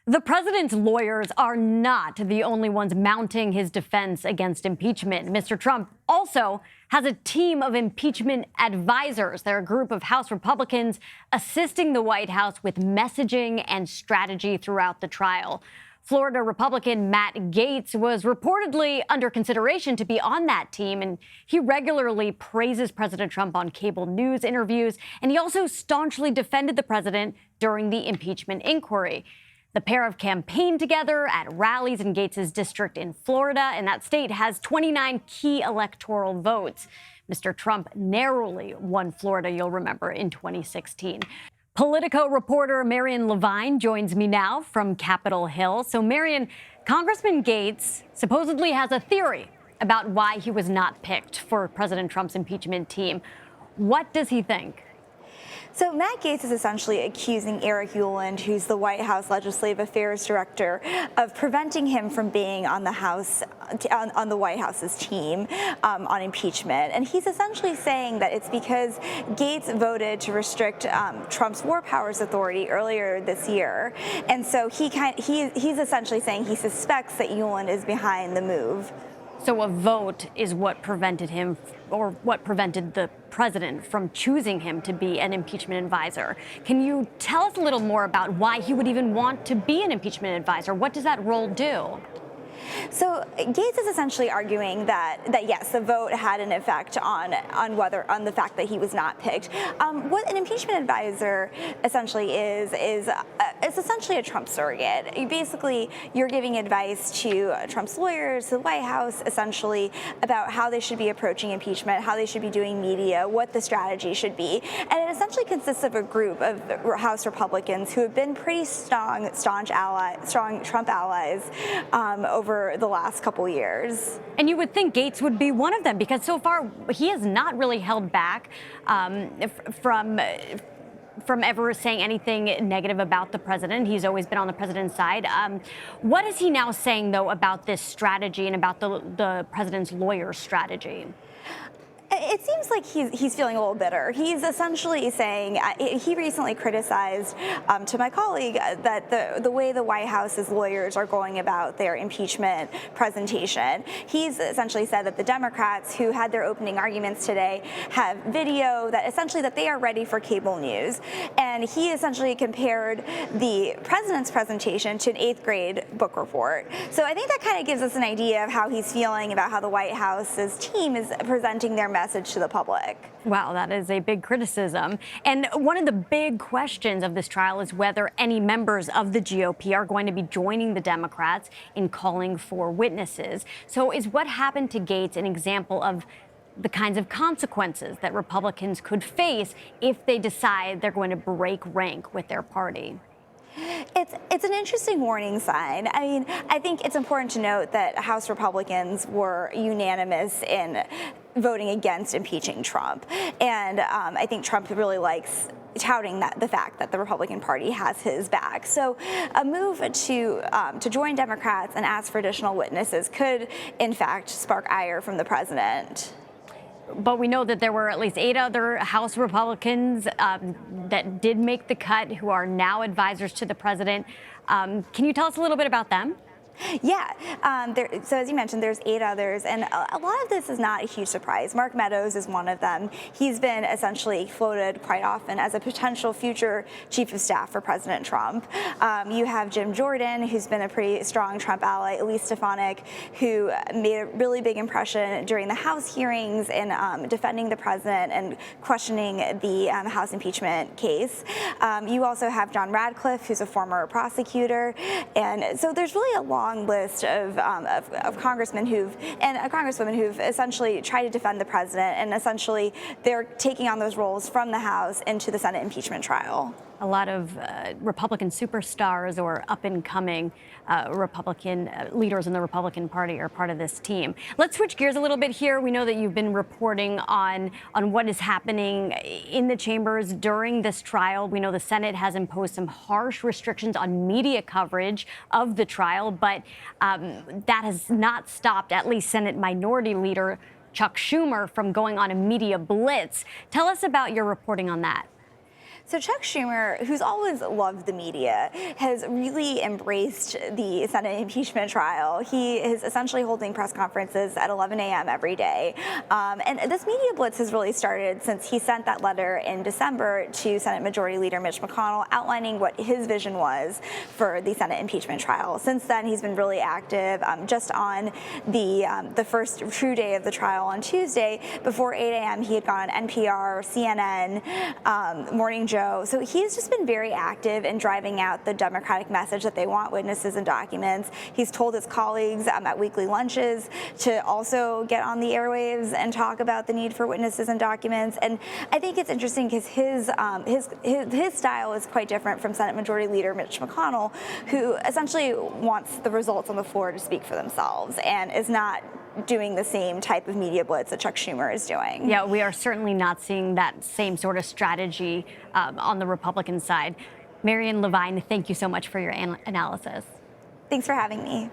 The president's lawyers are not the only ones mounting his defense against impeachment. Mr. Trump also has a team of impeachment advisors. They're a group of House Republicans assisting the White House with messaging and strategy throughout the trial. Florida Republican Matt Gaetz was reportedly under consideration to be on that team, and he regularly praises President Trump on cable news interviews, and he also staunchly defended the president during the impeachment inquiry. The pair have campaigned together at rallies in Gaetz's district in Florida, and that state has 29 key electoral votes. Mr. Trump narrowly won Florida, you'll remember, in 2016. Politico reporter Marianne Levine joins me now from Capitol Hill. So, Marianne, Congressman Gaetz supposedly has a theory about why he was not picked for President Trump's impeachment team. What does he think? So Matt Gaetz is essentially accusing Eric Ueland, who's the White House Legislative Affairs Director, of preventing him from being on the White House's team on impeachment. And he's essentially saying that it's because Gaetz voted to restrict Trump's war powers authority earlier this year, and so he's essentially saying he suspects that Ueland is behind the move. So a vote is what prevented him, or what prevented the president from choosing him to be an impeachment advisor. Can you tell us a little more about why he would even want to be an impeachment advisor? What does that role do? So Gaetz is essentially arguing that yes, the vote had an effect on the fact that he was not picked. What an impeachment advisor essentially is essentially a Trump surrogate. You're giving advice to Trump's lawyers, to the White House, essentially about how they should be approaching impeachment, how they should be doing media, what the strategy should be. And it essentially consists of a group of House Republicans who have been pretty strong Trump allies over the last couple years. And you would think Gaetz would be one of them, because so far he has not really held back from ever saying anything negative about the president. He's always been on the president's side. What is he now saying, though, about this strategy and about the president's lawyer strategy? It seems like he's feeling a little bitter. He's essentially saying, he recently criticized to my colleague that the way the White House's lawyers are going about their impeachment presentation. He's essentially said that the Democrats who had their opening arguments today have video that they are ready for cable news. And he essentially compared the president's presentation to an 8th grade book report. So I think that kind of gives us an idea of how he's feeling about how the White House's team is presenting their message to the public. Wow, that is a big criticism. And one of the big questions of this trial is whether any members of the GOP are going to be joining the Democrats in calling for witnesses. So is what happened to Gaetz an example of the kinds of consequences that Republicans could face if they decide they're going to break rank with their party? It's an interesting warning sign. I mean, I think it's important to note that House Republicans were unanimous in voting against impeaching Trump. And I think Trump really likes touting the fact that the Republican Party has his back. So a move to join Democrats and ask for additional witnesses could, in fact, spark ire from the president. But we know that there were at least 8 other House Republicans that did make the cut who are now advisors to the president. Can you tell us a little bit about them? Yeah. So as you mentioned, there's 8 others, and a lot of this is not a huge surprise. Mark Meadows is one of them. He's been essentially floated quite often as a potential future chief of staff for President Trump. You have Jim Jordan, who's been a pretty strong Trump ally, Elise Stefanik, who made a really big impression during the House hearings in defending the president and questioning the House impeachment case. You also have John Radcliffe, who's a former prosecutor, and so there's really a long list of congressmen and a congresswoman who've essentially tried to defend the president, and essentially they're taking on those roles from the House into the Senate impeachment trial. A lot of Republican superstars or up-and-coming Republican leaders in the Republican Party are part of this team. Let's switch gears a little bit here. We know that you've been reporting on what is happening in the chambers during this trial. We know the Senate has imposed some harsh restrictions on media coverage of the trial, but that has not stopped at least Senate Minority Leader Chuck Schumer from going on a media blitz. Tell us about your reporting on that. So Chuck Schumer, who's always loved the media, has really embraced the Senate impeachment trial. He is essentially holding press conferences at 11 a.m. every day. And this media blitz has really started since he sent that letter in December to Senate Majority Leader Mitch McConnell outlining what his vision was for the Senate impeachment trial. Since then, he's been really active. Just on the first true day of the trial on Tuesday, before 8 a.m., he had gone on NPR, CNN, Morning Joe. So he's just been very active in driving out the Democratic message that they want witnesses and documents. He's told his colleagues at weekly lunches to also get on the airwaves and talk about the need for witnesses and documents. And I think it's interesting because his style is quite different from Senate Majority Leader Mitch McConnell, who essentially wants the results on the floor to speak for themselves and is not doing the same type of media blitz that Chuck Schumer is doing. Yeah, we are certainly not seeing that same sort of strategy on the Republican side. Marianne Levine, thank you so much for your analysis. Thanks for having me.